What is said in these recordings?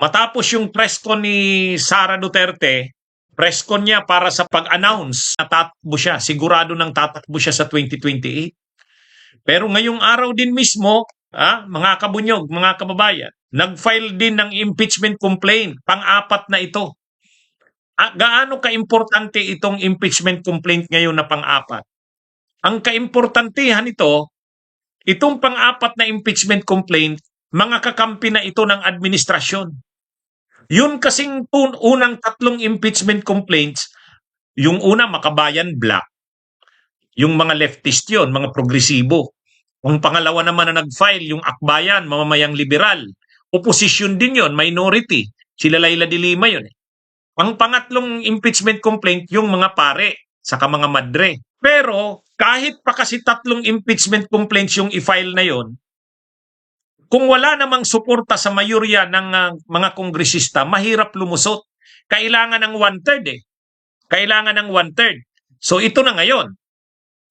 Matapos yung press con ni Sara Duterte, press con niya para sa pag-announce na tatakbo siya. Sigurado nang tatakbo siya sa 2028. Pero ngayong araw din mismo, mga kabunyog, mga kababayan, nag-file din ng impeachment complaint, pang-apat na ito. Gaano kaimportante itong impeachment complaint ngayon na pang-apat? Ang kaimportantehan ito, itong pang-apat na impeachment complaint, mga kakampi na ito ng administrasyon. Yun kasing unang tatlong impeachment complaints, yung una Makabayan Black, yung mga leftist yon, mga progresibo. Ang pangalawa naman na nag-file, yung Akbayan, mamamayang liberal. Opposition din yon, minority. Sila Laila de Lima yun. Ang pangatlong impeachment complaint, yung mga pare, saka mga madre. Pero kahit pa kasi tatlong impeachment complaints yung i-file na yon, kung wala namang suporta sa mayorya ng mga kongresista, mahirap lumusot. Kailangan ng one-third Kailangan ng one-third. So ito na ngayon.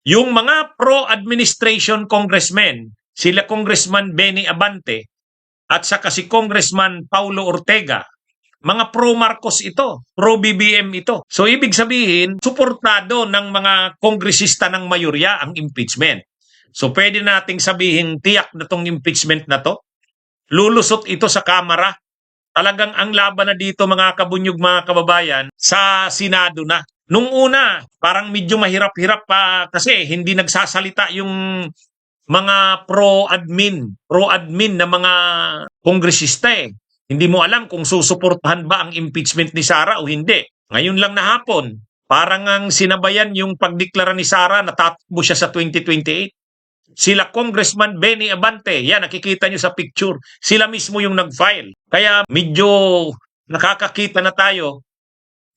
Yung mga pro-administration congressmen, sila Congressman Benny Abante at saka si Congressman Paulo Ortega, mga pro-Marcos ito, pro-BBM ito. So ibig sabihin, suportado ng mga kongresista ng mayorya ang impeachment. So pwede nating sabihin tiyak na tong impeachment na to. Lulusot ito sa Kamara. Talagang ang laban na dito mga kabunyog, mga kababayan, sa Senado na. Nung una, parang medyo mahirap-hirap pa kasi hindi nagsasalita yung mga pro-admin na mga kongresista Hindi mo alam kung susuportahan ba ang impeachment ni Sara o hindi. Ngayon lang na hapon, parang ang sinabayan yung pagdeklara ni Sara na tatakbo siya sa 2028. Sila Congressman Benny Abante, yan nakikita nyo sa picture, sila mismo yung nag-file. Kaya medyo nakakakita na tayo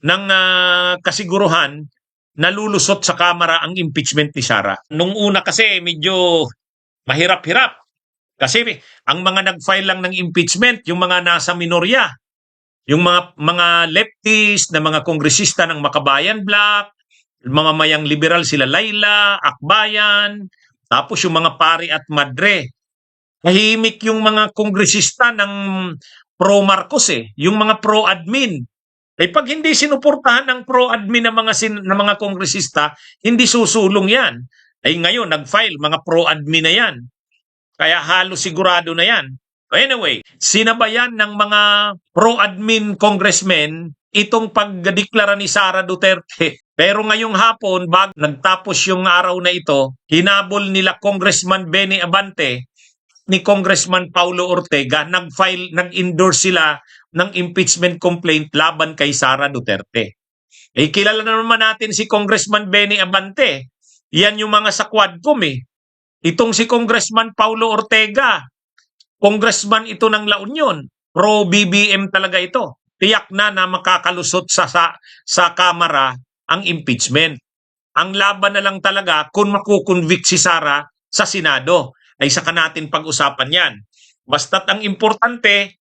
ng kasiguruhan na lulusot sa Kamara ang impeachment ni Sara. Nung una kasi medyo mahirap-hirap. Kasi ang mga nag-file lang ng impeachment, yung mga nasa minorya, yung mga leftist na mga kongresista ng Makabayan Black, mamamayang liberal sila Laila, Akbayan, tapos yung mga pari at madre. Tahimik yung mga kongresista ng pro-Marcos yung mga pro-admin. Pag hindi sinuportahan ng pro-admin ng mga kongresista, hindi susulong yan. Ngayon, nag-file, mga pro-admin na yan. Kaya halos sigurado na yan. Anyway, sinabayan ng mga pro-admin congressmen itong pagdeklara ni Sara Duterte. Pero ngayong hapon, bago nagtapos yung araw na ito, hinabol nila Congressman Benny Abante ni Congressman Paulo Ortega, nag-endorse sila ng impeachment complaint laban kay Sara Duterte. Kilala na naman natin si Congressman Benny Abante. Yan yung mga sa Quadcom Itong si Congressman Paulo Ortega, congressman ito ng La Union, pro-BBM talaga ito. Tiyak na makakalusot sa Kamara ang impeachment. Ang laban na lang talaga kung makukonvict si Sara sa Senado. Saka natin pag-usapan yan. Basta't ang importante,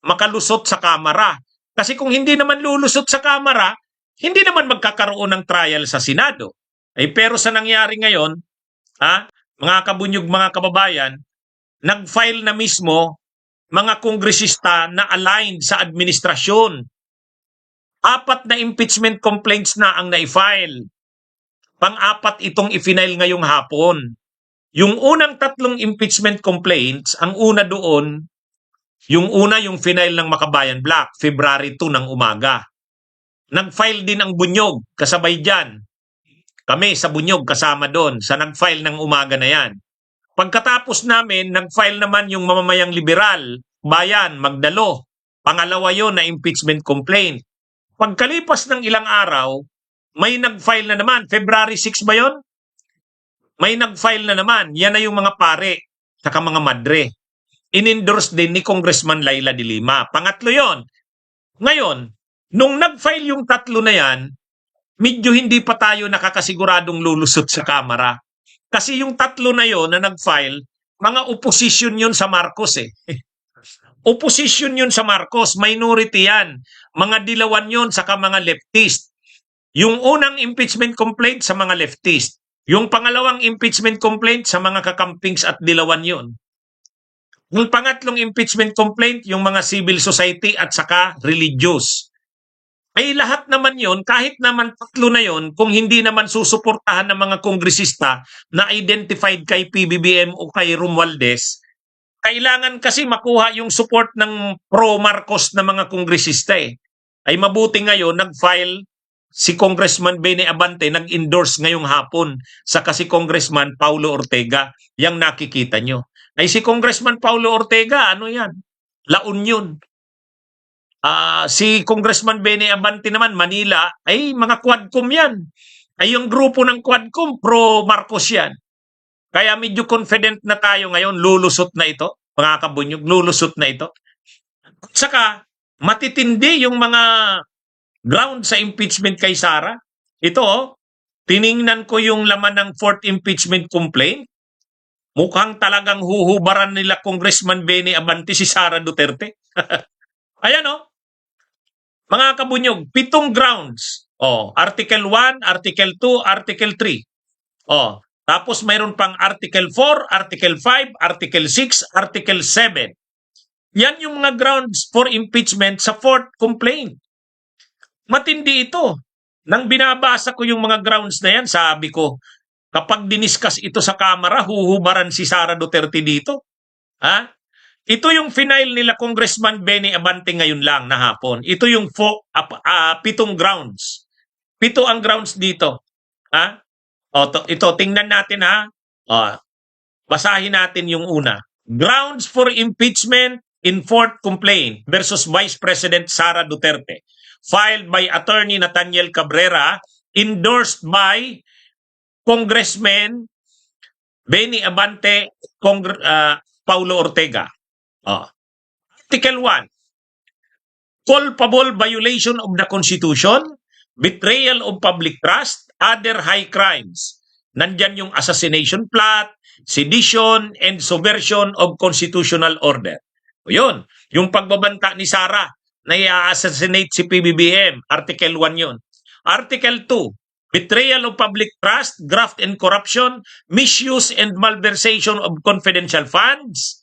makalusot sa Kamara. Kasi kung hindi naman lulusot sa Kamara, hindi naman magkakaroon ng trial sa Senado. Pero sa nangyari ngayon, mga kabunyog, mga kababayan, nag-file na mismo mga kongresista na aligned sa administrasyon. 4 na impeachment complaints na ang na-file. Pang-apat itong i-file ngayong hapon. Yung unang 3 impeachment complaints, ang una doon, yung file ng Makabayan Black, February 2 ng umaga. Nag-file din ang Bunyog, kasabay dyan. Kami sa Bunyog kasama doon sa nag-file ng umaga na yan. Pagkatapos namin, nag-file naman yung mamamayang liberal, Bayan, Magdalo. Pangalawa yon na impeachment complaint. Pagkalipas ng ilang araw, may nag-file na naman. February 6 ba yon? May nag-file na naman. Yan na yung mga pare, saka mga madre. In-endorse din ni Congressman Laila de Lima. Pangatlo yon. Ngayon, nung nag-file yung 3 na yan, medyo hindi pa tayo nakakasiguradong lulusot sa Kamara. Kasi yung 3 na yon na nag-file, mga opposition yun sa Marcos Opposition yun sa Marcos, minority yan. Mga dilawan yun saka mga leftist. Yung unang impeachment complaint sa mga leftist. Yung pangalawang impeachment complaint sa mga kakampings at dilawan yun. Yung pangatlong impeachment complaint, yung mga civil society at saka religious. Ay lahat naman yon, kahit naman tatlo na yon, kung hindi naman susuportahan ng mga kongresista na identified kay PBBM o kay Romualdez, kailangan kasi makuha yung support ng pro-Marcos na mga kongresista eh. Ay mabuti ngayon, nag-file si Congressman Beni Abante, nag-endorse ngayong hapon sa si Congressman Paulo Ortega. Yang nakikita nyo. Ay si Congressman Paulo Ortega, ano yan? La Union. Si Congressman Beni Abante naman, Manila, ay mga Quadcom yan. Ay yung grupo ng Quadcom, pro-Marcos yan. Kaya medyo confident na tayo ngayon, lulusot na ito, mga kabunyog, lulusot na ito. At saka, matitindi yung mga ground sa impeachment kay Sara. Ito, tiningnan ko yung laman ng fourth impeachment complaint. Mukhang talagang huhubaran nila Congressman Beni Abante si Sara Duterte. Ayan mga kabunyog, 7 grounds. Article 1, Article 2, Article 3. Tapos mayroon pang Article 4, Article 5, Article 6, Article 7. Yan yung mga grounds for impeachment sa fourth complaint. Matindi ito. Nang binabasa ko yung mga grounds na yan, sabi ko, kapag diniscuss ito sa Kamara, huhubaran si Sara Duterte dito. Ito yung final nila Congressman Beni Abante ngayon lang na hapon. Ito yung 7 grounds. 7 ang grounds dito. Ito, tingnan natin basahin natin yung una. Grounds for impeachment in fourth complaint versus Vice President Sara Duterte. Filed by Attorney Nathaniel Cabrera, endorsed by Congressman Beni Abante, Paulo Ortega. Article 1. Culpable violation of the Constitution, betrayal of public trust, other high crimes. Nandyan yung assassination plot, sedition, and subversion of constitutional order. Yun, yung pagbabanta ni Sara na i-assassinate si PBBM, Article 1 yun. Article 2, betrayal of public trust, graft and corruption, misuse and malversation of confidential funds,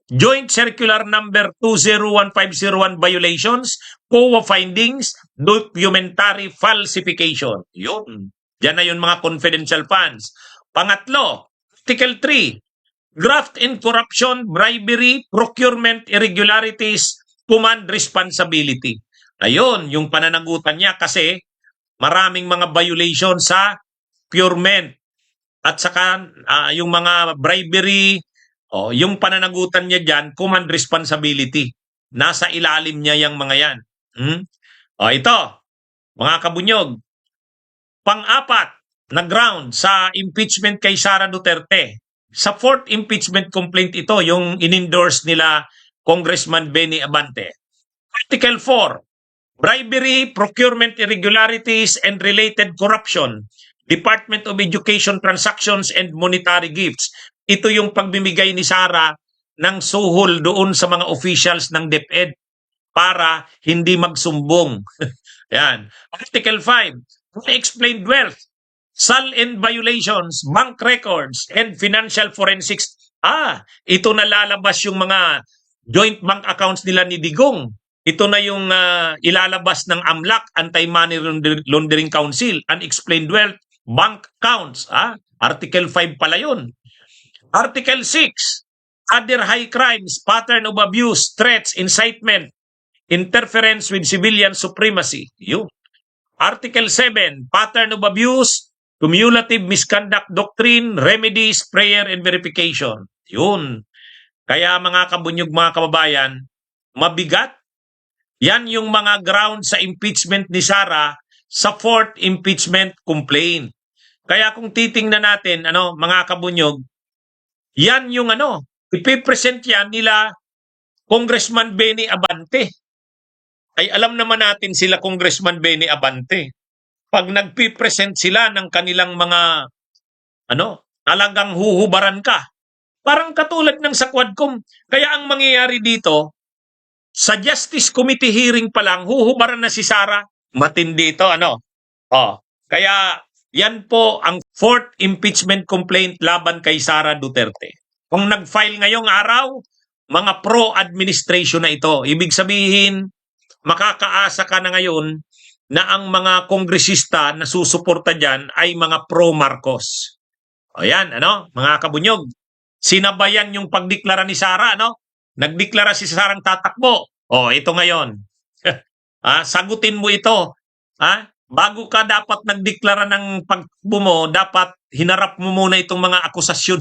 Joint Circular Number 201501 violations, COA findings, documentary falsification. Yun. Diyan na yun mga confidential funds. Pangatlo, Article 3, graft and corruption, bribery, procurement irregularities, command responsibility. Ayun, yung pananagutan niya kasi maraming mga violation sa procurement at saka yung mga bribery, yung pananagutan niya dyan, command responsibility. Nasa ilalim niya yung mga yan. Ito, mga kabunyog, pang-apat na ground sa impeachment kay Sara Duterte. Sa fourth impeachment complaint ito, yung in-endorse nila Congressman Beni Abante. Article 4, bribery, procurement irregularities, and related corruption, Department of Education transactions and monetary gifts. Ito yung pagbibigay ni Sara ng suhol doon sa mga officials ng DepEd para hindi magsumbong. Yan. Article 5, unexplained wealth, SAL-N violations, bank records, and financial forensics. Ito na lalabas yung mga joint bank accounts nila ni Digong. Ito na yung ilalabas ng AMLAC, Anti-Money Laundering Council, unexplained wealth, bank accounts. Article 5 pala yun. Article 6, other high crimes, pattern of abuse, threats, incitement, interference with civilian supremacy. Yun. Article 7, pattern of abuse, cumulative misconduct doctrine, remedies, prayer, and verification. Yun. Kaya mga kabunyog, mga kababayan, mabigat. Yan yung mga ground sa impeachment ni Sara sa fourth impeachment complaint. Kaya kung titingnan natin, mga kabunyog, yan yung ipipresent yan nila Congressman Beni Abante. Ay alam naman natin sila Congressman Beni Abante. Pag nagpipresent sila ng kanilang mga talagang huhubaran ka. Parang katulad ng sa Quadcom. Kaya ang mangyayari dito, sa Justice Committee hearing pa lang, huhubaran na si Sara. Matindi ito, Kaya yan po ang fourth impeachment complaint laban kay Sara Duterte. Kung nag-file ngayong araw, mga pro-administration na ito. Ibig sabihin, makakaasa ka na ngayon na ang mga kongresista na susuporta dyan ay mga pro-Marcos. O yan, mga kabunyog. Sinabayan yung pagdeklara ni Sara, Nagdeklara si Sarang tatakbo. O, ito ngayon. Sagutin mo ito. Bago ka dapat nagdeklara ng pagtakbo mo, dapat hinarap mo muna itong mga akusasyon,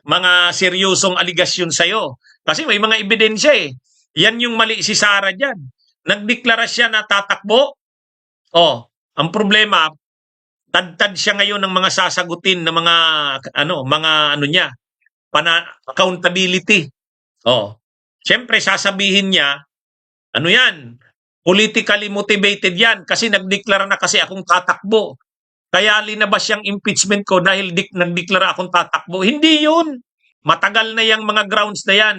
mga seryosong aligasyon sa'yo. Kasi may mga ebidensya eh. Yan yung mali si Sara dyan. Nagdeklara siya na tatakbo. Ang problema, tad siya ngayon ng mga sasagutin na mga niya, accountability. Siyempre sasabihin niya, yan? Politically motivated yan kasi nagdeklara na kasi akong tatakbo. Kaya linabas yung impeachment ko dahil nagdeklara akong tatakbo. Hindi yun. Matagal na yung mga grounds na yan.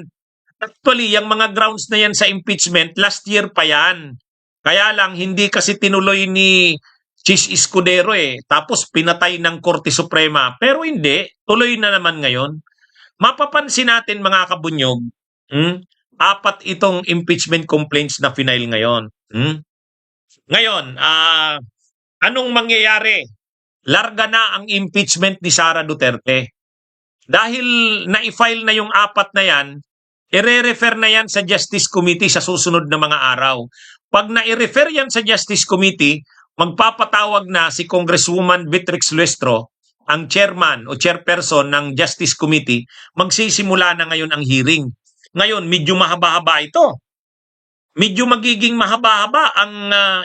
Actually, yung mga grounds na yan sa impeachment, last year pa yan. Kaya lang, hindi kasi tinuloy ni Chis Escudero Tapos pinatay ng Korte Suprema. Pero hindi, tuloy na naman ngayon. Mapapansin natin mga kabunyog, 4 itong impeachment complaints na final ngayon. Ngayon, anong mangyayari? Larga na ang impeachment ni Sara Duterte. Dahil na-file na yung 4 na yan, i-refer na yan sa Justice Committee sa susunod na mga araw. Pag na-refer yan sa Justice Committee, magpapatawag na si Congresswoman Beatrix Luestro, ang chairman o chairperson ng Justice Committee, magsisimula na ngayon ang hearing. Ngayon, medyo mahaba-haba ito. Medyo magiging mahaba-haba ang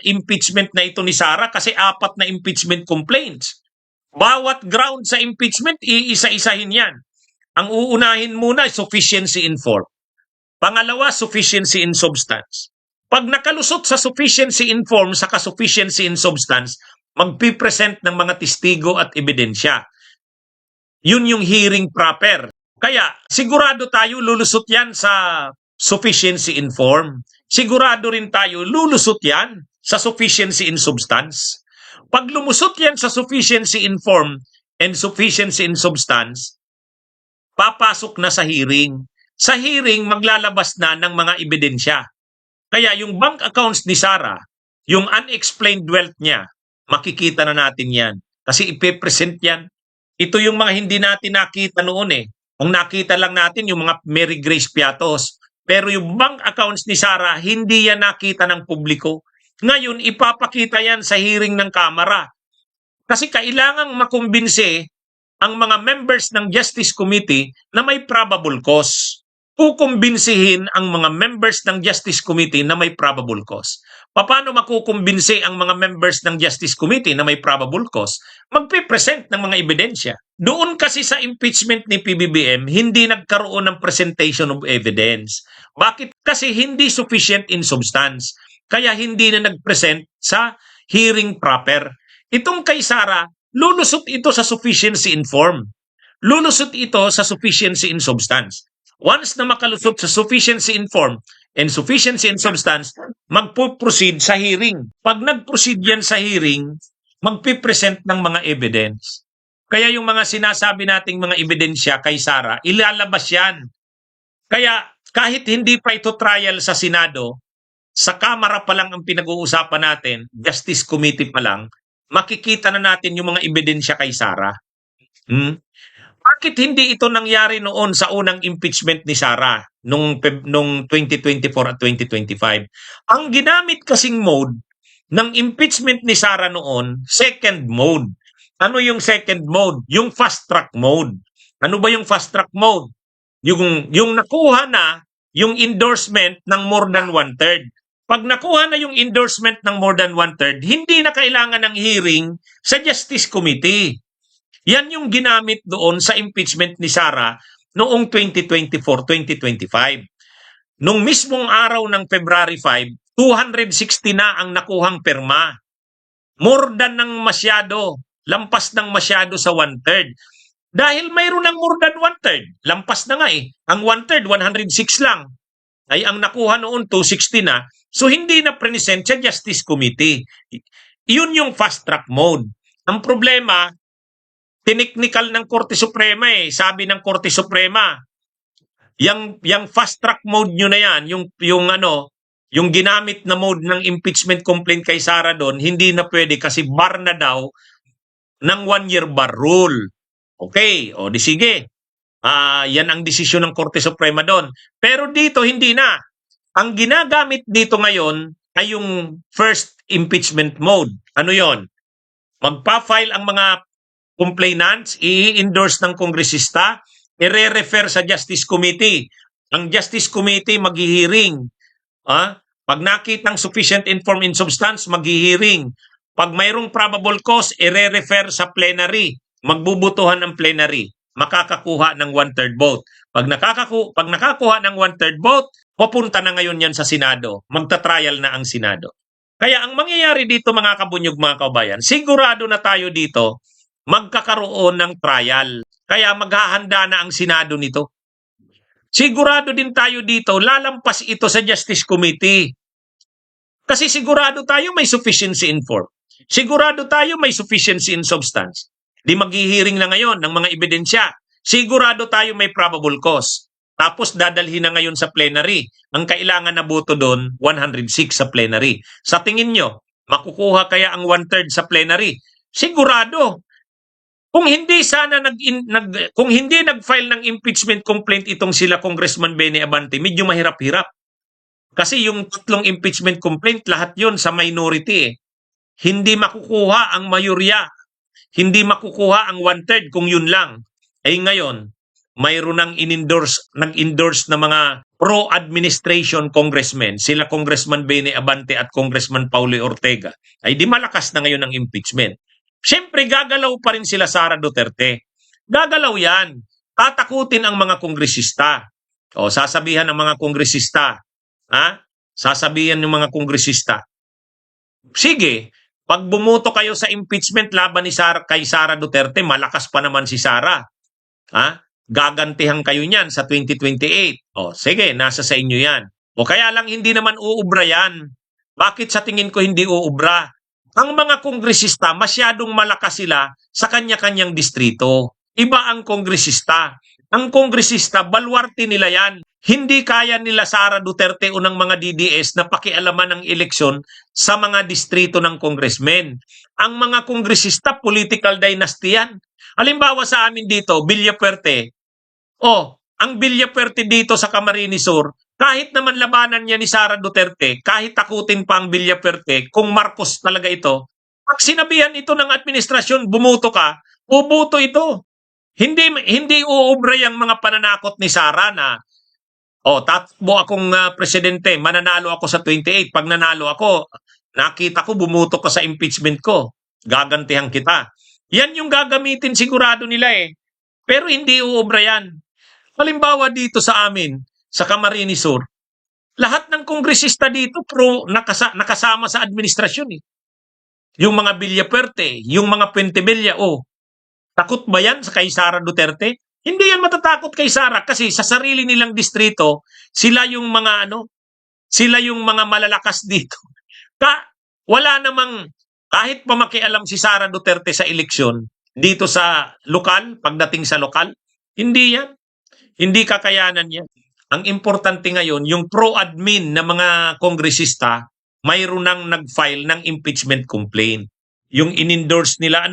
impeachment na ito ni Sara kasi 4 na impeachment complaints. Bawat ground sa impeachment, iisa-isahin yan. Ang uunahin muna ay sufficiency in form. Pangalawa, sufficiency in substance. Pag nakalusot sa sufficiency in form saka sufficiency in substance, magpipresent ng mga testigo at ebidensya. Yun yung hearing proper. Kaya sigurado tayo lulusot yan sa sufficiency in form. Sigurado rin tayo lulusot yan sa sufficiency in substance. Pag lumusot yan sa sufficiency in form and sufficiency in substance, papasok na sa hearing. Sa hearing, maglalabas na ng mga ebidensya. Kaya yung bank accounts ni Sara, yung unexplained wealth niya, makikita na natin yan. Kasi ipepresent yan. Ito yung mga hindi natin nakita noon Ang nakita lang natin yung mga Mary Grace Piatos. Pero yung bank accounts ni Sara, hindi yan nakita ng publiko. Ngayon, ipapakita yan sa hearing ng Kamara. Kasi kailangang makumbinse ang mga members ng Justice Committee na may probable cause. Kukumbinsihin ang mga members ng Justice Committee na may probable cause. Paano makukumbinsi ang mga members ng Justice Committee na may probable cause? Magpipresent ng mga ebidensya. Doon kasi sa impeachment ni PBBM, hindi nagkaroon ng presentation of evidence. Bakit? Kasi hindi sufficient in substance. Kaya hindi na nag-present sa hearing proper. Itong kay Sara, lulusot ito sa sufficiency in form. Lulusot ito sa sufficiency in substance. Once na makalusot sa sufficiency in form and sufficiency in substance, magpo-proceed sa hearing. Pag nag-proceed yan sa hearing, magpipresent ng mga evidence. Kaya yung mga sinasabi nating mga ebidensya kay Sara, ilalabas yan. Kaya kahit hindi pa ito trial sa Senado, sa Kamara pa lang ang pinag-uusapan natin, Justice Committee pa lang, makikita na natin yung mga ebidensya kay Sara. Bakit hindi ito nangyari noon sa unang impeachment ni Sara nung 2024 at 2025? Ang ginamit kasing mode ng impeachment ni Sara noon, second mode. Ano yung second mode? Yung fast track mode. Ano ba yung fast track mode? Yung nakuha na yung endorsement ng more than 1/3. Pag nakuha na yung endorsement ng more than 1/3, hindi na kailangan ng hearing sa Justice Committee. Yan yung ginamit doon sa impeachment ni Sara noong 2024-2025. Nung mismong araw ng February 5, 260 na ang nakuhang perma. More than ng masyado, lampas ng masyado sa 1/3. Dahil mayroon ng more than 1/3, lampas na nga Ang 1/3, 106 lang. Ay ang nakuha noon, 260 na. So hindi na present sa Justice Committee. Yun yung fast track mode. Ang problema, tiniknikal ng Korte Suprema Sabi ng Korte Suprema, Yang fast track mode nyo na yan, yung ginamit na mode ng impeachment complaint kay Sara doon, hindi na pwede kasi bar na daw ng 1-year bar rule. Okay, o di sige. Yan ang desisyon ng Korte Suprema doon. Pero dito, hindi na. Ang ginagamit dito ngayon ay yung first impeachment mode. Ano yon? Magpa-file ang mga complainants, i-endorse ng kongresista, i-refer sa Justice Committee. Ang Justice Committee maghihiring. Pag nakitang sufficient informed in substance, maghihiring. Pag mayroong probable cause, i-refer sa plenary. Magbubutuhan ng plenary. Makakakuha ng 1/3 vote. Pag nakakuha ng 1/3 vote, pupunta na ngayon yan sa Senado. Magta-trial na ang Senado. Kaya ang mangyayari dito mga kabunyog, mga kabayan, sigurado na tayo dito magkakaroon ng trial. Kaya maghahanda na ang Senado nito. Sigurado din tayo dito, lalampas ito sa Justice Committee. Kasi sigurado tayo may sufficiency in form. Sigurado tayo may sufficiency in substance. Di maghihiring na ngayon ng mga ebidensya. Sigurado tayo may probable cause. Tapos dadalhin na ngayon sa plenary. Ang kailangan na boto doon, 106 sa plenary. Sa tingin nyo, makukuha kaya ang 1/3 sa plenary? Sigurado. Kung hindi nag-file ng impeachment complaint itong sila Congressman Benny Abante, medyo mahirap-hirap. Kasi yung 3 impeachment complaint, lahat yon sa minority. Hindi makukuha ang mayorya. Hindi makukuha ang 1/3 kung yun lang. Ay ngayon, mayroon nag-endorse na mga pro-administration congressmen, sila Congressman Benny Abante at Congressman Paulo Ortega, ay di malakas na ngayon ang impeachment. Siyempre, gagalaw pa rin sila Sara Duterte. Gagalaw yan. Tatakutin ang mga kongresista. O, sasabihan ng mga kongresista. Sasabihan ng mga kongresista. Sige, pag bumuto kayo sa impeachment laban kay Sara Duterte, malakas pa naman si Sara. Gagantihan kayo niyan sa 2028. O, sige, nasa sa inyo yan. O kaya lang hindi naman uubra yan. Bakit sa tingin ko hindi uubra? Ang mga kongresista, masyadong malakas sila sa kanya-kanyang distrito. Iba ang kongresista. Ang kongresista, balwarte nila yan. Hindi kaya nila Sara Duterte o ng mga DDS na pakialaman ng eleksyon sa mga distrito ng congressmen. Ang mga kongresista, political dynasty yan. Halimbawa sa amin dito, Villafuerte. Ang Villafuerte dito sa Camarines Sur, kahit naman labanan niya ni Sara Duterte, kahit takutin pa ang Villafuerte, kung Marcos talaga ito, pag sinabihan ito ng administrasyon, bumuto ka, bubuto ito. Hindi uubra yung mga pananakot ni Sara na, tatakbo akong presidente, mananalo ako sa 28. Pag nanalo ako, nakita ko, bumuto ka sa impeachment ko. Gagantihan kita. Yan yung gagamitin sigurado nila eh. Pero hindi uubra yan. Halimbawa dito sa amin, sa Camarines Sur, lahat ng kongresista dito nakasama sa administrasyon eh. Yung mga Villafuerte, yung mga Pentevilla, takot ba yan kay Sara Duterte? Hindi yan matatakot kay Sara kasi sa sarili nilang distrito, sila yung mga malalakas dito. Wala namang, kahit pa makialam si Sara Duterte sa eleksyon, dito sa lokal, pagdating sa lokal, hindi yan. Hindi kakayanan yan. Ang importante ngayon, yung pro-admin na mga kongresista, mayroon nang nag-file ng impeachment complaint. Yung in-endorse nila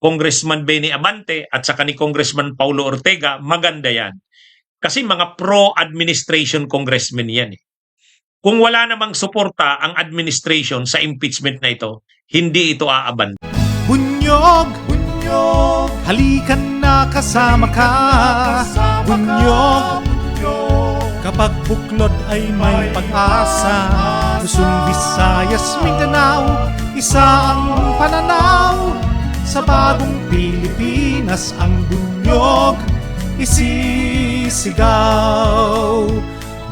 Congressman Benny Abante at saka ni Congressman Paulo Ortega, maganda yan. Kasi mga pro-administration congressmen yan eh. Kung wala namang suporta ang administration sa impeachment na ito, hindi ito aaban. Bunyog, halikan na kasama ka. Bunyog, kapag buklod ay may pag-asa. Luzon, Visayas, Mindanao, isa ang pananaw. Sa bagong Pilipinas ang bunyog isisigaw.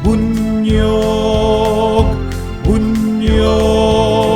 Bunyog, bunyog.